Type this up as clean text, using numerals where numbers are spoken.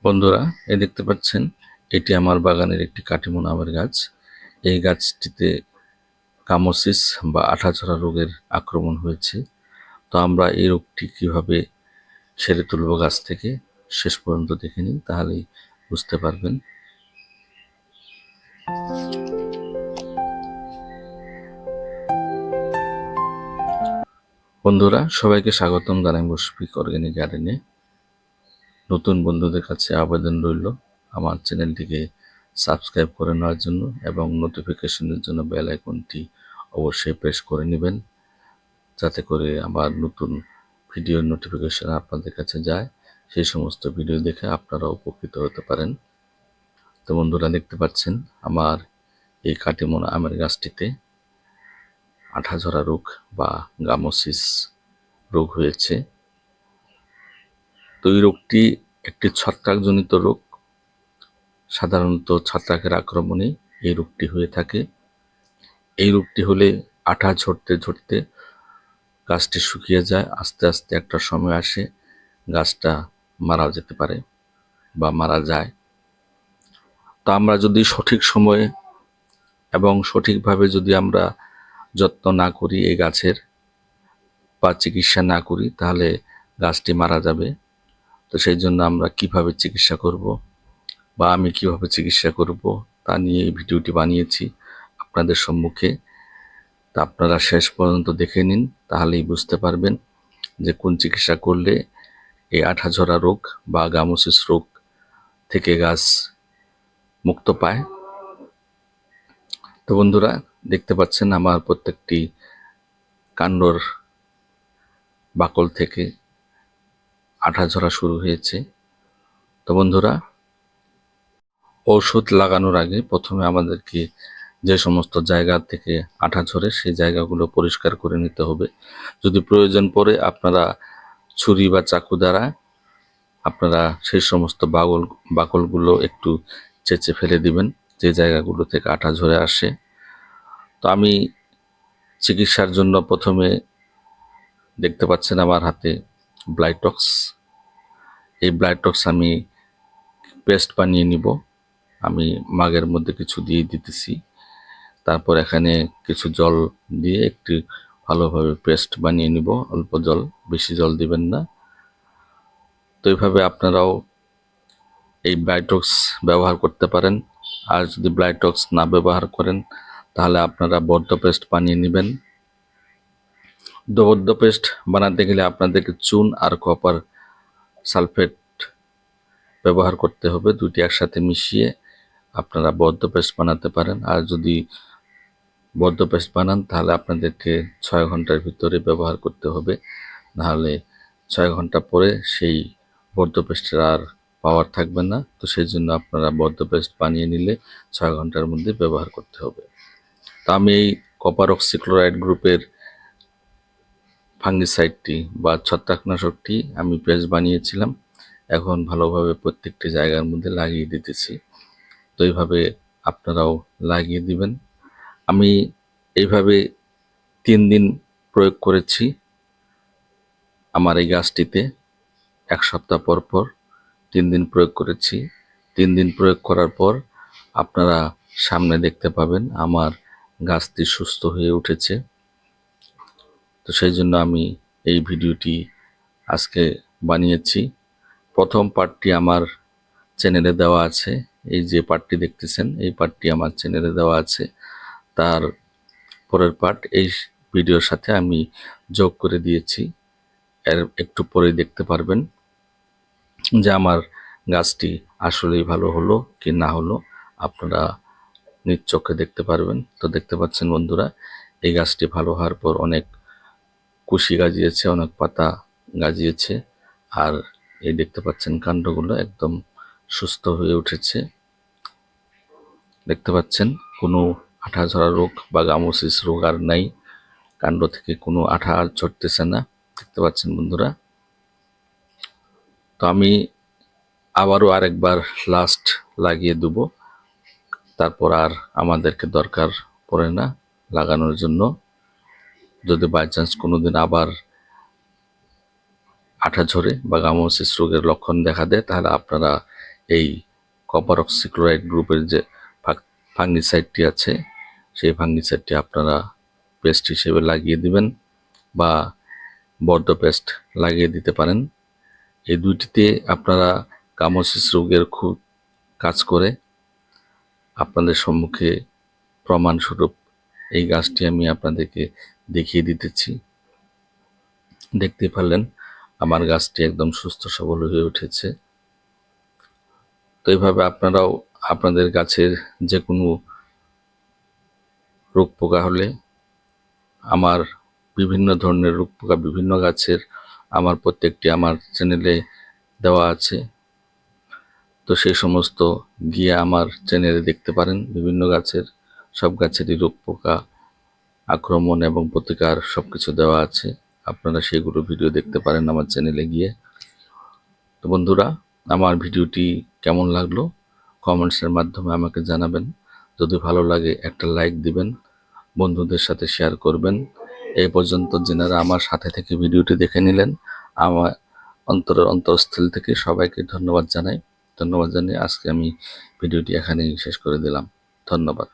বন্ধুরা, এই দেখতে পাচ্ছেন এটি আমার বাগানের একটি কাটিমন আমের গাছ। এই গাছটিতে গামোসিস বা আঠাঝরা রোগের আক্রমণ হয়েছে। তো আমরা এই রোগটি কিভাবে সেরে তুলব গাছ থেকে, শেষ পর্যন্ত দেখে নিন, তাহলেই বুঝতে পারবেন। বন্ধুরা, সবাইকে স্বাগতম জানাই মুশফিক অর্গানিক গার্ডেনে। নতুন বন্ধুদের কাছে আবেদন রইল আমার চ্যানেলটিকে সাবস্ক্রাইব করে নেওয়ার জন্য এবং নোটিফিকেশনের জন্য বেল আইকনটি অবশ্যই প্রেস করে নেবেন, যাতে করে আমার নতুন ভিডিওর নোটিফিকেশন আপনাদের কাছে যায়। সেই সমস্ত ভিডিও দেখে আপনারা উপকৃত হতে পারেন। তো বন্ধুরা, দেখতে পাচ্ছেন আমার এই কাটিমন আমের গাছটিতে আঠাঝরা রোগ বা গামোসিস রোগ হয়েছে। তো এই রোগটি একটি ছত্রাকজনিত রোগ। সাধারণত ছত্রাকের আক্রমণে এই রোগটি হয়ে থাকে। এই রোগটি হলে আঠা ঝরতে ঝরতে গাছটি শুকিয়ে যায়। আস্তে আস্তে একটা সময় আসে গাছটা মারা যেতে পারে বা মারা যায়। তো আমরা যদি সঠিক সময়ে এবং সঠিকভাবে যদি আমরা যত্ন না করি এই গাছের বা চিকিৎসা না করি, তাহলে গাছটি মারা যাবে। তো সেই জন্য আমরা কিভাবে চিকিৎসা করব বা আমি কিভাবে চিকিৎসা করব তা নিয়ে এই ভিডিওটি বানিয়েছি আপনাদের সম্মুখে। তা আপনারা শেষ পর্যন্ত দেখে নিন, তাহলেই বুঝতে পারবেন যে কোন চিকিৎসা করলে এই আঠাঝরা রোগ বা গামোসিস রোগ থেকে গাছ মুক্ত পায়। তো বন্ধুরা, দেখতে পাচ্ছেন আমার প্রত্যেকটি কাণ্ডর বাকল থেকে আঠা ঝরা শুরু হয়েছে। তো বন্ধুরা, ঔষধ লাগানোর আগে প্রথমে আমাদেরকে যে সমস্ত জায়গা থেকে আঠা ঝরে সেই জায়গাগুলো পরিষ্কার করে নিতে হবে। যদি প্রয়োজন পড়ে আপনারা ছুরি বা চাকু দ্বারা আপনারা সেই সমস্ত বাকলগুলো একটু চেঁচে ফেলে দিবেন, যে জায়গাগুলো থেকে আঠা ঝরে আসে। তো আমি চিকিৎসার জন্য প্রথমে দেখতে পাচ্ছেন আমার হাতে ব্লাইটক্স। এই ব্লাইটক্স আমি পেস্ট বানিয়ে নিব। আমি মাগের মধ্যে কিছু দিয়ে দিতেছি, তারপর এখানে কিছু জল দিয়ে একটু ভালোভাবে পেস্ট বানিয়ে নিব। অল্প জল, বেশি জল দিবেন না। তো এইভাবে আপনারাও এই ব্লাইটক্স ব্যবহার করতে পারেন। আর যদি ব্লাইটক্স না ব্যবহার করেন, তাহলে আপনারা বদ্ধ পেস্ট বানিয়ে নেবেন। বদ্ধ পেস্ট বানাতে গেলে আপনাদেরকে চুন আর কপার সালফেট ব্যবহার করতে হবে। দুটি একসাথে মিশিয়ে আপনারা বদ্ধ পেস্ট বানাতে পারেন। আর যদি বদ্ধ পেস্ট বানান, তাহলে আপনাদেরকে 6 ঘন্টার ভিতরে ব্যবহার করতে হবে, নাহলে 6 ঘন্টা পরে সেই বদ্ধ পেস্টের আর পাওয়ার থাকবে না। তো সেই জন্য আপনারা বদ্ধ পেস্ট বানিয়ে নিলে 6 ঘন্টার মধ্যে ব্যবহার করতে হবে। তো আমি এই কপার অক্সিক্লোরাইড গ্রুপের ফাঙ্গিসাইডটি বা ছত্রাকনাশকটি আমি পেস্ট বানিয়েছিলাম। এখন ভালোভাবে প্রত্যেকটি জায়গার মধ্যে লাগিয়ে দিতেছি। তো এইভাবে আপনারাও লাগিয়ে দিবেন। আমি এইভাবে 3 দিন প্রয়োগ করেছি আমার এই গাছটিতে। 1 সপ্তাহ পর পর 3 দিন প্রয়োগ করেছি। 3 দিন প্রয়োগ করার পর আপনারা সামনে দেখতে পাবেন আমার গাছটি সুস্থ হয়ে উঠেছে। তো সেই জন্য আমি এই ভিডিওটি আজকে বানিয়েছি। প্রথম পার্টটি আমার চ্যানেলে দেওয়া আছে। এই যে পার্টটি দেখতেছেন, এই পার্টটি আমার চ্যানেলে দেওয়া আছে। তার পরের পার্ট এই ভিডিওর সাথে আমি যোগ করে দিয়েছি। এর একটু পরে দেখতে পারবেন যে আমার গাছটি আসলেই ভালো হলো কি না হলো, আপনারা নিজ চোখে দেখতে পারবেন। তো দেখতে পাচ্ছেন বন্ধুরা, এই গাছটি ভালো হওয়ার পর অনেক কুশি গাজিয়েছে, অনেক পাতা গাজিয়েছে। আর এই দেখতে পাচ্ছেন কাণ্ডগুলো একদম সুস্থ হয়ে উঠেছে। দেখতে পাচ্ছেন কোনো আঠা ঝরা রোগ বা গামোসিস রোগ আর নাই। কাণ্ড থেকে কোনো আঠা আর ঝরতেছে না। দেখতে পাচ্ছেন বন্ধুরা। তো আমি আবারও আরেকবার লাস্ট লাগিয়ে দেব, তারপর আর আমাদেরকে দরকার পড়ে না লাগানোর জন্য। যদি বাই চান্স কোনোদিন আবার আঠা ঝরে বা গামোসিস রোগের লক্ষণ দেখা দেয়, তাহলে আপনারা এই কপার অক্সিক্লোরাইড গ্রুপের যে ফাঙ্গিসাইডটি আছে সেই ফাঙ্গিসাইডটি আপনারা পেস্ট হিসেবে লাগিয়ে দিবেন বা বর্ধ পেস্ট লাগিয়ে দিতে পারেন। এই দুইটিতে আপনারা গামোসিস রোগের খুব কাজ করে। আপনাদের সম্মুখে প্রমাণস্বরূপ এই গাছটি আমি আপনাদেরকে দেখিয়ে দিতেছি। দেখতে পারলেন আমার গাছটি একদম সুস্থ সবল হয়ে উঠেছে। তো এইভাবে আপনারাও আপনাদের গাছের যে কোনো রোগ পোকা হলে, আমার বিভিন্ন ধরনের রোগ পোকা বিভিন্ন গাছের আমার প্রত্যেকটি আমার চ্যানেলে দেওয়া আছে। তো সেই সমস্ত গিয়ে আমার চ্যানেলে দেখতে পারেন। বিভিন্ন গাছের সব গাছেরই রোগ পোকা আক্রমণ এবং প্রতিকার সবকিছু দেওয়া আছে। আপনারা সেগুলো ভিডিও দেখতে পারেন আমার চ্যানেলে গিয়ে। তো বন্ধুরা, আমার ভিডিওটি কেমন লাগলো কমেন্টসের মাধ্যমে আমাকে জানাবেন। যদি ভালো লাগে একটা লাইক দিবেন, বন্ধুদের সাথে শেয়ার করবেন। এই পর্যন্ত যেনারা আমার সাথে থেকে ভিডিওটি দেখে নিলেন, আমার অন্তরস্থল থেকে সবাইকে ধন্যবাদ জানাই। ধন্যবাদ জানিয়ে আজকে আমি ভিডিওটি এখানেই শেষ করে দিলাম। ধন্যবাদ।